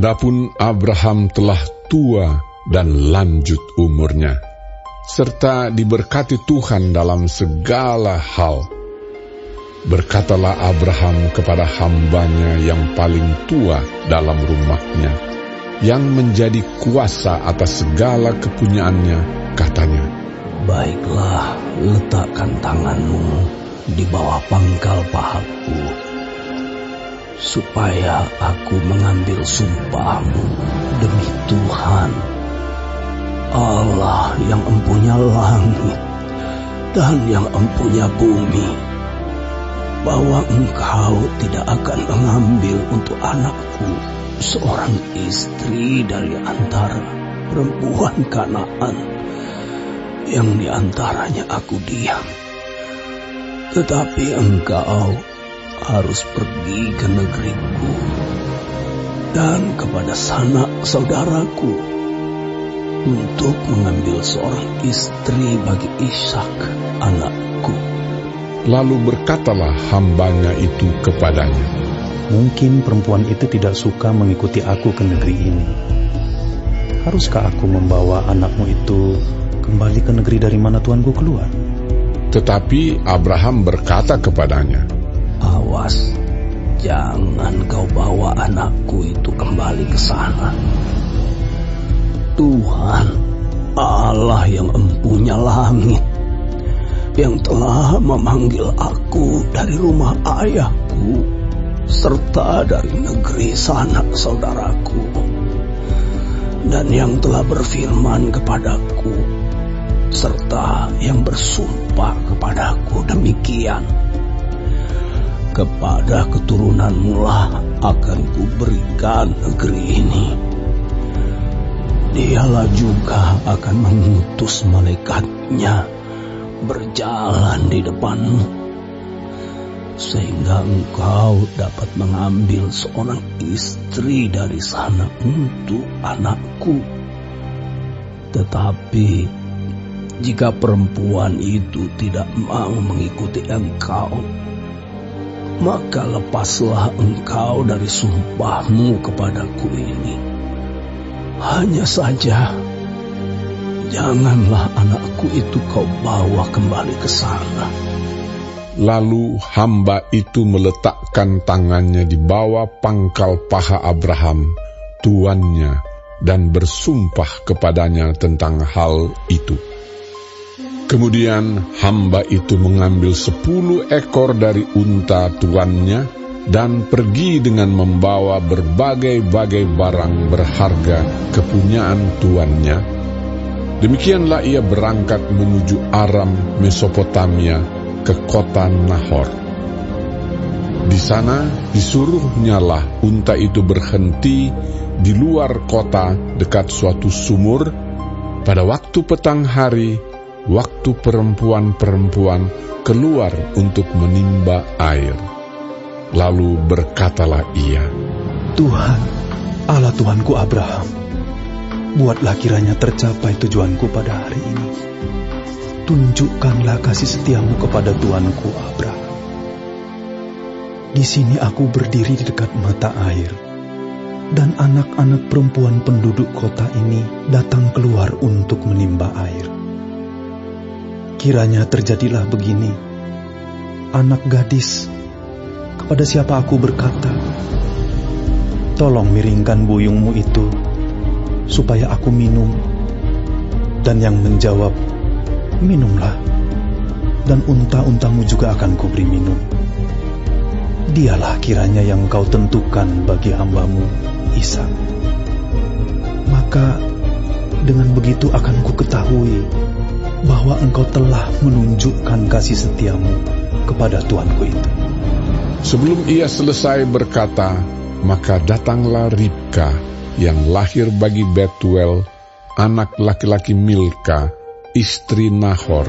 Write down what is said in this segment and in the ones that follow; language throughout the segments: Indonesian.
Adapun Abraham telah tua dan lanjut umurnya, serta diberkati Tuhan dalam segala hal. Berkatalah Abraham kepada hambanya yang paling tua dalam rumahnya, yang menjadi kuasa atas segala kepunyaannya, katanya, "Baiklah, letakkan tanganmu di bawah pangkal pahaku, supaya aku mengambil sumpahmu demi Tuhan, Allah yang empunya langit dan yang empunya bumi, bahwa engkau tidak akan mengambil untuk anakku seorang istri dari antara perempuan Kanaan yang di antaranya aku diam. Tetapi engkau harus pergi ke negeriku dan kepada sanak saudaraku untuk mengambil seorang istri bagi Ishak anakku." Lalu berkatalah hambanya itu kepadanya, "Mungkin perempuan itu tidak suka mengikuti aku ke negeri ini. Haruskah aku membawa anakmu itu kembali ke negeri dari mana tuanku keluar?" Tetapi Abraham berkata kepadanya, "Awas, jangan kau bawa anakku itu kembali ke sana. Tuhan, Allah yang empunya langit, yang telah memanggil aku dari rumah ayahku, serta dari negeri sanak saudaraku, dan yang telah berfirman kepadaku, serta yang bersumpah kepadaku demikian, kepada keturunanmu lah akan kuberikan negeri ini. Dialah juga akan mengutus malaikatnya berjalan di depanmu, sehingga engkau dapat mengambil seorang istri dari sana untuk anakku. Tetapi jika perempuan itu tidak mau mengikuti engkau, maka lepaslah engkau dari sumpahmu kepadaku ini. Hanya saja, janganlah anakku itu kau bawa kembali ke sana." Lalu hamba itu meletakkan tangannya di bawah pangkal paha Abraham, tuannya, dan bersumpah kepadanya tentang hal itu. Kemudian hamba itu mengambil 10 ekor dari unta tuannya dan pergi dengan membawa berbagai-bagai barang berharga kepunyaan tuannya. Demikianlah ia berangkat menuju Aram Mesopotamia ke kota Nahor. Di sana disuruhnyalah unta itu berhenti di luar kota dekat suatu sumur pada waktu petang hari, waktu perempuan-perempuan keluar untuk menimba air. Lalu berkatalah ia, "Tuhan, Allah Tuhanku Abraham, buatlah kiranya tercapai tujuanku pada hari ini. Tunjukkanlah kasih setiamu kepada Tuanku Abraham. Di sini aku berdiri di dekat mata air, dan anak-anak perempuan penduduk kota ini datang keluar untuk menimba air. Kiranya terjadilah begini, anak gadis, kepada siapa aku berkata, 'Tolong miringkan buyungmu itu, supaya aku minum,' dan yang menjawab, 'Minumlah, dan unta-untamu juga akan kuberi minum.' Dialah kiranya yang kau tentukan bagi hambamu Ishak. Maka dengan begitu akan ku ketahui bahwa engkau telah menunjukkan kasih setiamu kepada tuanku itu." Sebelum ia selesai berkata, maka datanglah Ribka yang lahir bagi Betuel, anak laki-laki Milka, istri Nahor,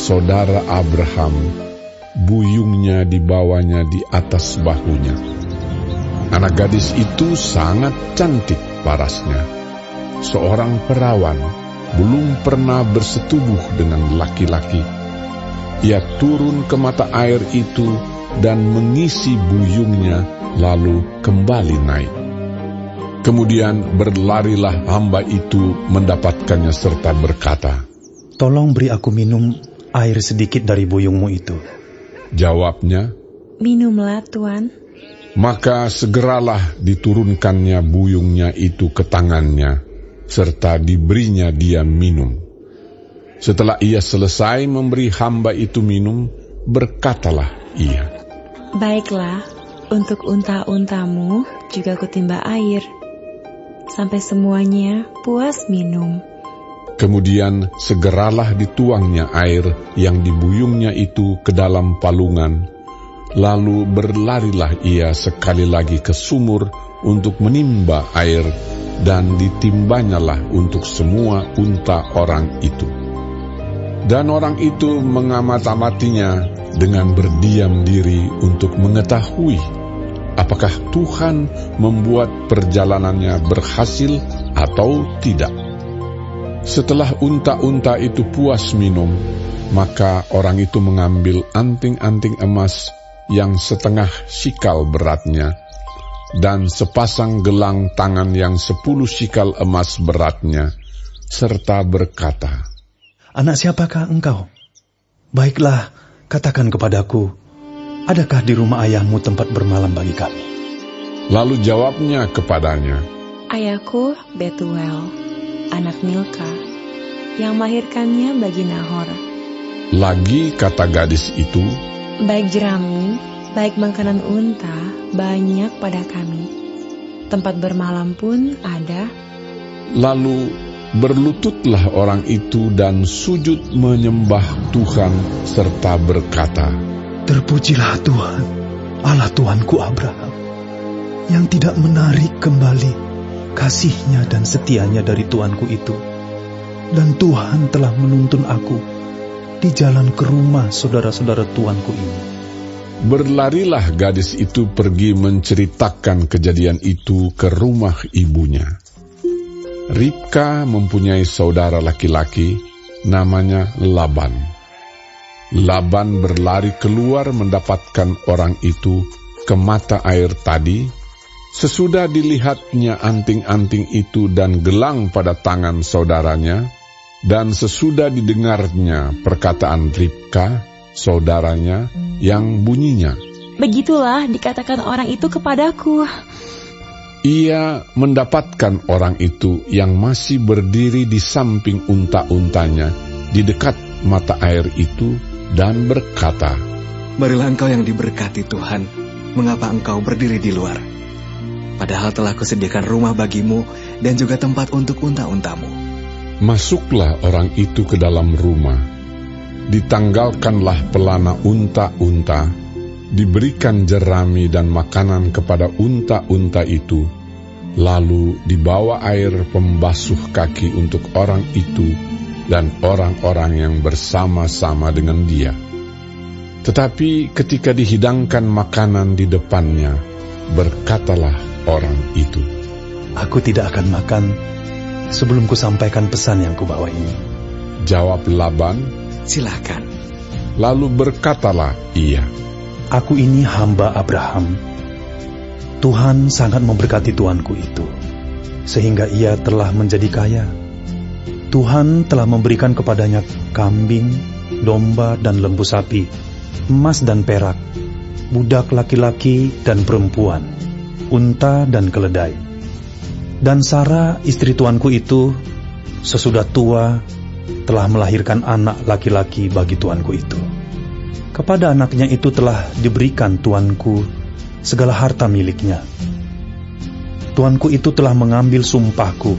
saudara Abraham. Buyungnya dibawanya di atas bahunya. Anak gadis itu sangat cantik parasnya, seorang perawan, belum pernah bersetubuh dengan laki-laki. Ia turun ke mata air itu dan mengisi buyungnya, lalu kembali naik. Kemudian berlarilah hamba itu mendapatkannya serta berkata, "Tolong beri aku minum air sedikit dari buyungmu itu." Jawabnya, "Minumlah, Tuan." maka segeralah diturunkannya buyungnya itu ke tangannya, serta diberinya dia minum. Setelah ia selesai memberi hamba itu minum, berkatalah ia, "Baiklah, untuk unta-untamu juga kutimba air, sampai semuanya puas minum." Kemudian segeralah dituangnya air yang dibuyungnya itu ke dalam palungan, lalu berlarilah ia sekali lagi ke sumur untuk menimba air, dan ditimbanyalah untuk semua unta orang itu. Dan orang itu mengamat-amatinya dengan berdiam diri untuk mengetahui apakah Tuhan membuat perjalanannya berhasil atau tidak. Setelah unta-unta itu puas minum, maka orang itu mengambil anting-anting emas yang setengah sikal beratnya, dan sepasang gelang tangan yang 10 sikal emas beratnya, serta berkata, "Anak siapakah engkau? Baiklah, katakan kepadaku, adakah di rumah ayahmu tempat bermalam bagi kami?" Lalu jawabnya kepadanya, "Ayahku Betuel, anak Milka, yang melahirkannya bagi Nahor." Lagi kata gadis itu, "Baik jerami, baik makanan unta, banyak pada kami. Tempat bermalam pun ada." Lalu berlututlah orang itu dan sujud menyembah Tuhan serta berkata, "Terpujilah Tuhan, Allah Tuanku Abraham, yang tidak menarik kembali kasih-Nya dan setianya dari Tuanku itu. Dan Tuhan telah menuntun aku di jalan ke rumah saudara-saudara Tuanku ini." Berlarilah gadis itu pergi menceritakan kejadian itu ke rumah ibunya. Ribka mempunyai saudara laki-laki, namanya Laban. Laban berlari keluar mendapatkan orang itu ke mata air tadi. Sesudah dilihatnya anting-anting itu dan gelang pada tangan saudaranya, dan sesudah didengarnya perkataan Ribka, saudaranya, yang bunyinya, "Begitulah dikatakan orang itu kepadaku." ia mendapatkan orang itu yang masih berdiri di samping unta-untanya di dekat mata air itu dan berkata, "Marilah engkau yang diberkati Tuhan, mengapa engkau berdiri di luar? Padahal telah kusediakan rumah bagimu dan juga tempat untuk unta-untamu." Masuklah orang itu ke dalam rumah, ditanggalkanlah pelana unta-unta, diberikan jerami dan makanan kepada unta-unta itu, lalu dibawa air pembasuh kaki untuk orang itu dan orang-orang yang bersama-sama dengan dia. Tetapi ketika dihidangkan makanan di depannya, berkatalah orang itu, "Aku tidak akan makan sebelum kusampaikan pesan yang kubawa ini." Jawab Laban, "Silakan." lalu berkatalah ia, "Aku ini hamba Abraham. Tuhan sangat memberkati tuanku itu, sehingga ia telah menjadi kaya. Tuhan telah memberikan kepadanya kambing, domba dan lembu sapi, emas dan perak, budak laki-laki dan perempuan, unta dan keledai. Dan Sarah istri tuanku itu, sesudah tua, telah melahirkan anak laki-laki bagi tuanku itu. Kepada anaknya itu telah diberikan tuanku segala harta miliknya. Tuanku itu telah mengambil sumpahku,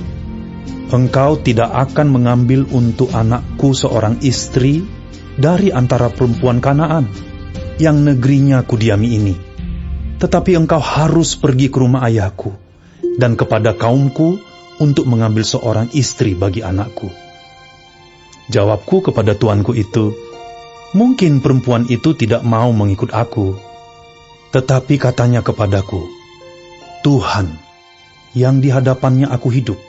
engkau tidak akan mengambil untuk anakku seorang istri dari antara perempuan Kanaan, yang negerinya kudiami ini. Tetapi engkau harus pergi ke rumah ayahku dan kepada kaumku untuk mengambil seorang istri bagi anakku." Jawabku kepada tuanku itu, "Mungkin perempuan itu tidak mau mengikut aku." Tetapi katanya kepadaku, "Tuhan, yang di hadapannya aku hidup,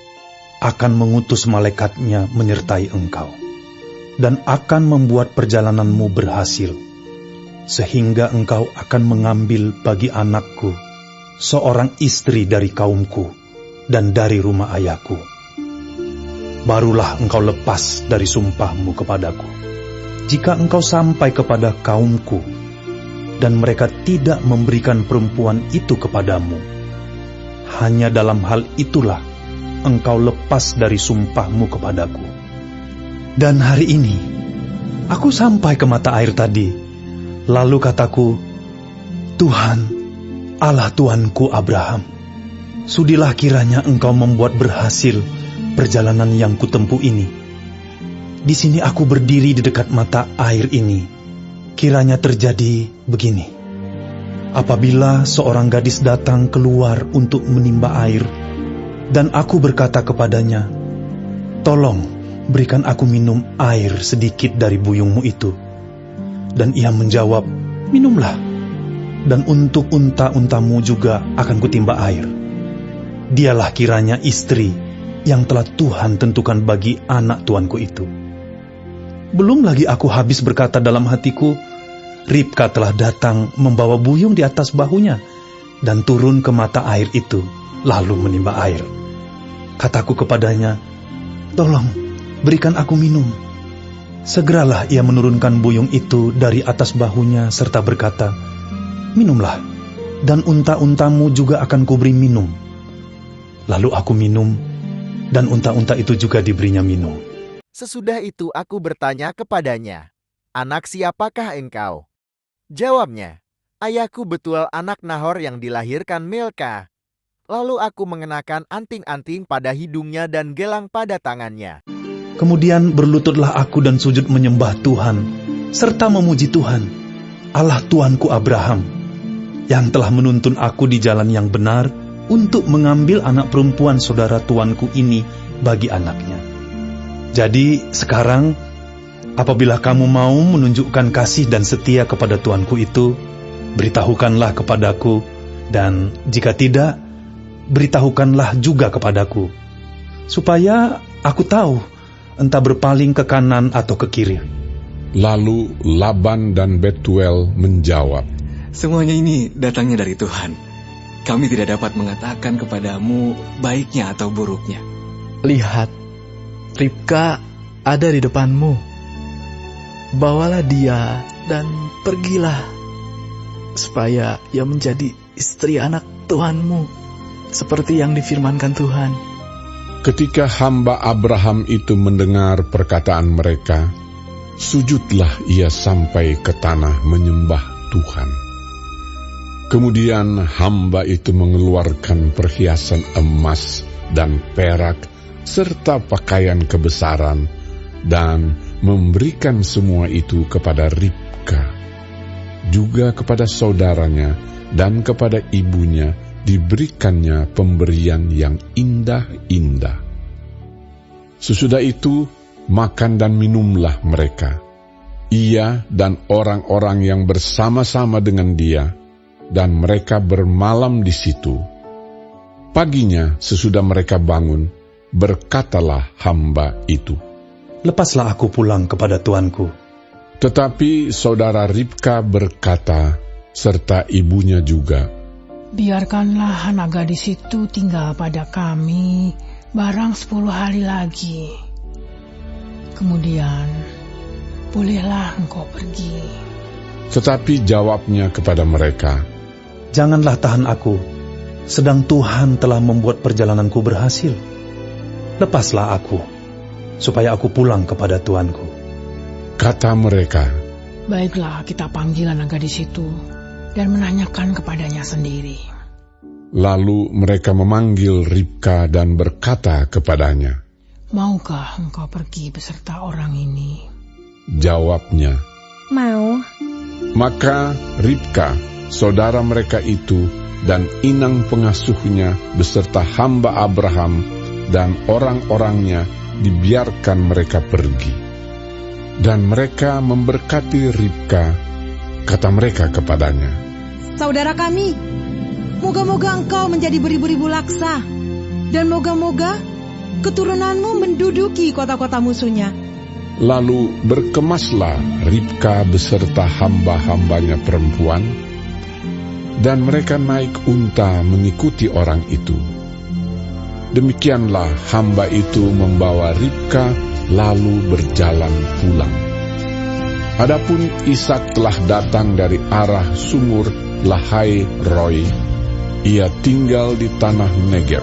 akan mengutus malaikatnya menyertai engkau, dan akan membuat perjalananmu berhasil, sehingga engkau akan mengambil bagi anakku seorang istri dari kaumku, dan dari rumah ayahku. Barulah engkau lepas dari sumpahmu kepadaku. Jika engkau sampai kepada kaumku, dan mereka tidak memberikan perempuan itu kepadamu, hanya dalam hal itulah engkau lepas dari sumpahmu kepadaku. Dan hari ini, aku sampai ke mata air tadi, lalu kataku, Tuhan, Allah Tuanku Abraham, sudilah kiranya engkau membuat berhasil perjalanan yang kutempuh ini. Di sini aku berdiri di dekat mata air ini. Kiranya terjadi begini. Apabila seorang gadis datang keluar untuk menimba air, dan aku berkata kepadanya, tolong berikan aku minum air sedikit dari buyungmu itu. Dan ia menjawab, minumlah, dan untuk unta-untamu juga akan kutimba air. Dialah kiranya istri yang telah Tuhan tentukan bagi anak tuanku itu. Belum lagi aku habis berkata dalam hatiku, Ribka telah datang membawa buyung di atas bahunya dan turun ke mata air itu, lalu menimba air. Kataku kepadanya, tolong berikan aku minum. Segeralah ia menurunkan buyung itu dari atas bahunya serta berkata, minumlah, dan unta-untamu juga akan kuberi minum. Lalu aku minum, dan unta-unta itu juga diberinya minum. Sesudah itu aku bertanya kepadanya, anak siapakah engkau? Jawabnya, ayahku betul anak Nahor yang dilahirkan Milka. Lalu aku mengenakan anting-anting pada hidungnya dan gelang pada tangannya. Kemudian berlututlah aku dan sujud menyembah Tuhan, serta memuji Tuhan, Allah Tuanku Abraham, yang telah menuntun aku di jalan yang benar untuk mengambil anak perempuan saudara tuanku ini bagi anaknya. Jadi sekarang, apabila kamu mau menunjukkan kasih dan setia kepada tuanku itu, beritahukanlah kepadaku, dan jika tidak, beritahukanlah juga kepadaku, supaya aku tahu entah berpaling ke kanan atau ke kiri. Lalu Laban dan Betuel menjawab, semuanya ini datangnya dari Tuhan. Kami tidak dapat mengatakan kepadamu baiknya atau buruknya. Lihat, Ribka ada di depanmu. Bawalah dia dan pergilah, supaya ia menjadi istri anak Tuhanmu, seperti yang difirmankan Tuhan. ketika hamba Abraham itu mendengar perkataan mereka, sujudlah ia sampai ke tanah menyembah Tuhan. Kemudian hamba itu mengeluarkan perhiasan emas dan perak serta pakaian kebesaran dan memberikan semua itu kepada Ribka. Juga kepada saudaranya dan kepada ibunya diberikannya pemberian yang indah-indah. Sesudah itu makan dan minumlah mereka, ia dan orang-orang yang bersama-sama dengan dia, dan mereka bermalam di situ. Paginya sesudah mereka bangun, berkatalah hamba itu, "Lepaslah aku pulang kepada tuanku." Tetapi saudara Ribka berkata, serta ibunya juga, "Biarkanlah anak gadis itu tinggal pada kami barang 10 hari lagi. Kemudian bolehlah engkau pergi." Tetapi jawabnya kepada mereka, "Janganlah tahan aku, sedang Tuhan telah membuat perjalananku berhasil. Lepaslah aku, supaya aku pulang kepada tuanku." Kata mereka, "Baiklah, kita panggil anak gadis itu dan menanyakan kepadanya sendiri." Lalu mereka memanggil Ribka dan berkata kepadanya, "Maukah engkau pergi beserta orang ini?" Jawabnya, "Mau." Maka Ribka, saudara mereka itu, dan inang pengasuhnya beserta hamba Abraham dan orang-orangnya dibiarkan mereka pergi. Dan mereka memberkati Ribka. Kata mereka kepadanya, "Saudara kami, moga-moga engkau menjadi beribu-ribu laksa, dan moga-moga keturunanmu menduduki kota-kota musuhnya." Lalu berkemaslah Ribka beserta hamba-hambanya perempuan, dan mereka naik unta mengikuti orang itu. Demikianlah hamba itu membawa Ribka lalu berjalan pulang. Adapun Ishak telah datang dari arah sumur Lahai Roi. Ia tinggal di tanah Negeb.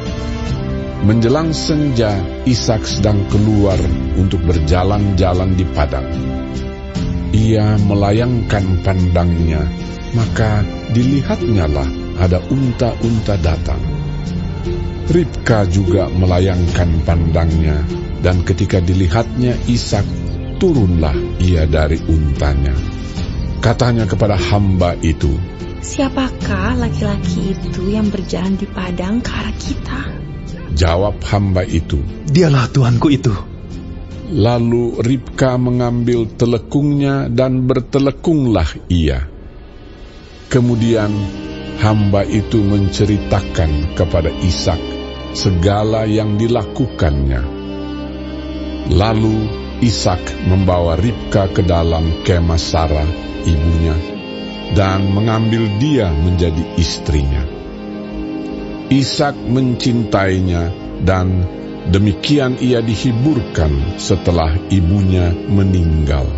Menjelang senja, Ishak sedang keluar untuk berjalan-jalan di padang. Ia melayangkan pandangnya, maka dilihatnyalah ada unta-unta datang. Ribka juga melayangkan pandangnya, dan ketika dilihatnya Ishak, turunlah ia dari untanya. Katanya kepada hamba itu, "Siapakah laki-laki itu yang berjalan di padang ke arah kita?" Jawab hamba itu, "Dialah tuanku itu." Lalu Ribka mengambil telekungnya dan bertelekunglah ia. Kemudian hamba itu menceritakan kepada Ishak segala yang dilakukannya. Lalu Ishak membawa Ribka ke dalam kemah Sarah, ibunya, dan mengambil dia menjadi istrinya. Ishak mencintainya, dan demikian ia dihiburkan setelah ibunya meninggal.